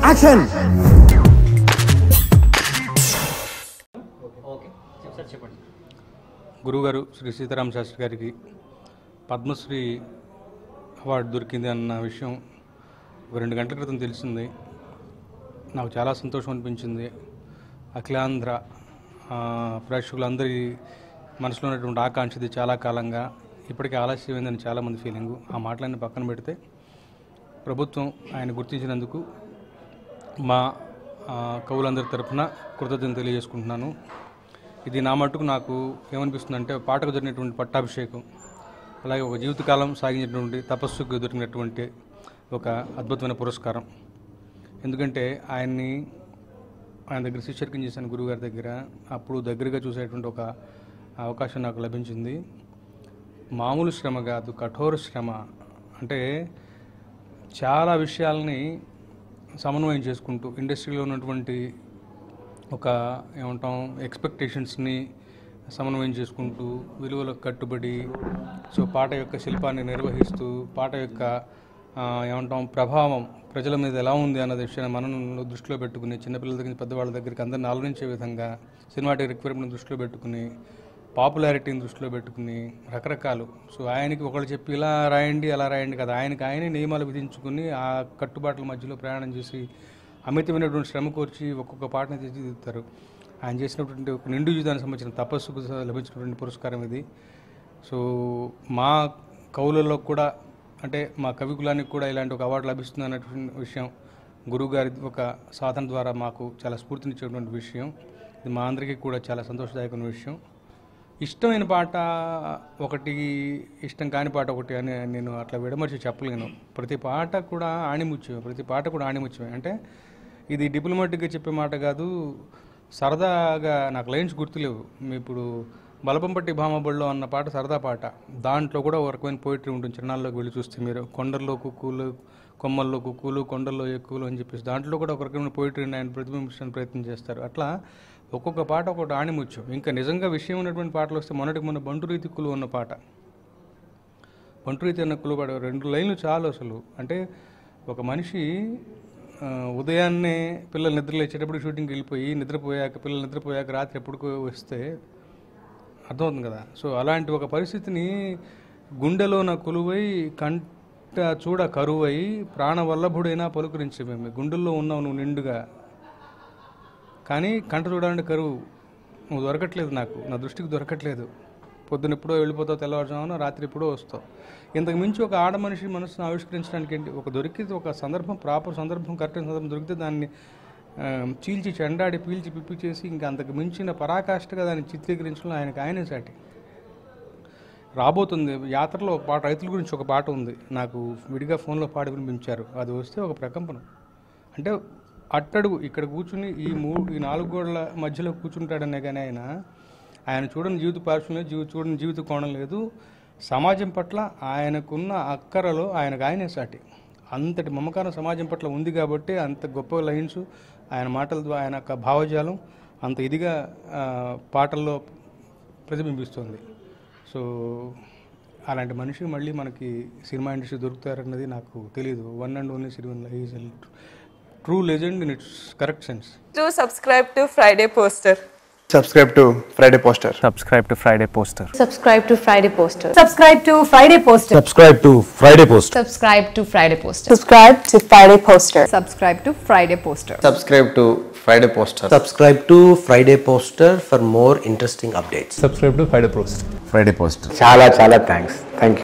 Action. గురువుగారు శ్రీ సీతారామ శాస్త్రి గారికి Padmashri award దొరికింది అన్న విషయం ఒక 2 గంటల క్రితం తెలిసింది. నాకు చాలా సంతోషం అనిపించింది. అఖిలాంధ్ర ప్రేక్షకులందరి మనసులో ఉన్నటువంటి ఆకాంక్షది చాలా కాలంగా ఇప్పటికీ ఆలస్యమైందని చాలామంది ఫీలింగు. ఆ మాటలన్నీ పక్కన పెడితే ప్రభుత్వం ఆయన గుర్తించినందుకు మా కవులందరి తరఫున కృతజ్ఞతలు తెలియజేసుకుంటున్నాను. ఇది నా మట్టుకు నాకు ఏమనిపిస్తుందంటే పాటకు జరిగినటువంటి పట్టాభిషేకం, అలాగే ఒక జీవితకాలం సాగించినటువంటి తపస్సుకు దొరికినటువంటి ఒక అద్భుతమైన పురస్కారం. ఎందుకంటే ఆయన దగ్గర శిష్యర్కం చేశాను గురువుగారి దగ్గర. అప్పుడు దగ్గరగా చూసేటువంటి ఒక అవకాశం నాకు లభించింది. మామూలు శ్రమ కాదు, కఠోర శ్రమ. అంటే చాలా విషయాలని సమన్వయం చేసుకుంటూ ఇండస్ట్రీలో ఉన్నటువంటి ఒక ఎక్స్పెక్టేషన్స్ని సమన్వయం చేసుకుంటూ విలువలకు కట్టుబడి పాట యొక్క శిల్పాన్ని నిర్వహిస్తూ పాట యొక్క ప్రభావం ప్రజల మీద ఎలా ఉంది అన్న విషయాన్ని మనం దృష్టిలో పెట్టుకుని చిన్నపిల్లల దగ్గర పెద్దవాళ్ళ దగ్గరికి అందరిని ఆలోచించే విధంగా సినిమాటిక్ రిక్వైర్మెంట్ని దృష్టిలో పెట్టుకుని పాపులారిటీని దృష్టిలో పెట్టుకుని రకరకాలు ఆయనకి ఒకళ్ళు చెప్పి ఇలా రాయండి అలా రాయండి కదా, ఆయనే నియమాలు విధించుకుని ఆ కట్టుబాట్ల మధ్యలో ప్రయాణం చేసి అమితమైనటువంటి శ్రమ కోర్చి ఒక్కొక్క పాటను తీర్చిదిద్దుతారు. ఆయన చేసినటువంటి ఒక నిండు జీవితానికి సంబంధించిన తపస్సుకు లభించినటువంటి పురస్కారం ఇది. మా కవులలో కూడా అంటే మా కవికులానికి కూడా ఇలాంటి ఒక అవార్డు లభిస్తుంది అన్నటువంటి విషయం గురువుగారి ఒక సాధన ద్వారా మాకు చాలా స్ఫూర్తినిచ్చేటువంటి విషయం. ఇది మా అందరికీ కూడా చాలా సంతోషదాయకమైన విషయం. ఇష్టమైన పాట ఒకటి, ఇష్టం కాని పాట ఒకటి అని నేను అట్లా విడమర్చి చెప్పలేను. ప్రతి పాట కూడా ఆణిముత్యమే. అంటే ఇది డిప్లొమాటిక్గా చెప్పే మాట కాదు, సరదాగా నాకు లైన్స్ గుర్తులేవు. ఇప్పుడు బలపంపట్టి భామబడిలో అన్న పాట సరదా పాట, దాంట్లో కూడా ఒక రకమైన పోయిటరీ ఉంటుంది. చిన్నాల్లోకి వెళ్ళి చూస్తే మీరు కొండల్లో కుక్కులు, కొమ్మల్లో కుక్కులు, కొండల్లో ఎక్కువలు అని చెప్పేసి దాంట్లో కూడా ఒక రకమైన పోయిటరీని ఆయన ప్రతిబింబించడానికి ప్రయత్నం చేస్తారు. అట్లా ఒక్కొక్క పాట ఒకటి ఆణిముత్యం. ఇంకా నిజంగా విషయం ఉన్నటువంటి పాటలు వస్తే మొన్న బంటురీతి కులు ఉన్న పాట, బంటురీతి అన్న కులు పాట 2 లైన్లు చాలు అసలు. అంటే ఒక మనిషి ఉదయాన్నే పిల్లలు నిద్రలేచేటప్పుడు షూటింగ్కి వెళ్ళిపోయి పిల్లలు నిద్రపోయాక రాత్రి ఎప్పుడుకో వస్తే అర్థమవుతుంది కదా. అలాంటి ఒక పరిస్థితిని గుండెలో నా కొలువై కంట చూడ కరువై ప్రాణవల్లభుడైనా పలుకరించే మేము గుండెల్లో ఉన్నావు నువ్వు నిండుగా, కానీ కంట చూడాలంటే కరువు, నువ్వు దొరకట్లేదు, నా దృష్టికి దొరకట్లేదు. పొద్దున ఎప్పుడో వెళ్ళిపోతావు, తెల్లవారుజామున రాత్రి ఎప్పుడో వస్తావు. ఇంతకు మించి ఒక ఆడ మనిషి మనసును ఆవిష్కరించడానికి ఏంటి, దొరికితే ఒక సందర్భం, ప్రాపర్ సందర్భం, కరెక్ట్ సందర్భం దొరికితే దాన్ని చీల్చి చెండాడి పీల్చి పిప్పి చేసి ఇంకా అంతకు మించిన పరాకాష్ఠగా దాన్ని చిత్రీకరించడం ఆయనే సాటి. రాబోతుంది యాత్రలో ఒక పాట, రైతుల గురించి ఒక పాట ఉంది, నాకు విడిగా ఫోన్లో పాడి వినిపించారు. అది వస్తే ఒక ప్రకంపనం. అంటే అట్టడుగు ఇక్కడ కూర్చుని ఈ 4 గోడల మధ్యలో కూర్చుంటాడనే కానీ ఆయన చూడని జీవిత పార్శ్వం లేదు, చూడని జీవిత కోణం లేదు. సమాజం పట్ల ఆయనకున్న అక్కరలో ఆయనే సాటి. అంతటి మమకారం సమాజం పట్ల ఉంది కాబట్టి అంత గొప్ప లైన్స్ ఆయన మాటల ద్వారా ఆయన యొక్క భావజాలం అంత ఇదిగా పాటల్లో ప్రతిబింబిస్తుంది. అలాంటి మనిషి మళ్ళీ మనకి సినిమా ఇండస్ట్రీ దొరుకుతారన్నది నాకు తెలియదు. One and only Sirivennela is a true legend in it's correct sense. Do subscribe to Friday Poster. Subscribe to Friday Poster. Subscribe to Friday Poster. Subscribe to Friday Poster. Subscribe to Friday Poster. Subscribe to Friday Poster. Subscribe to Friday Poster. Subscribe to Friday Poster. Subscribe to Friday Poster. Subscribe to Friday Poster. Subscribe to Friday Poster for more interesting updates. Subscribe to Friday Poster. Friday Poster. Chala thanks. Thank you.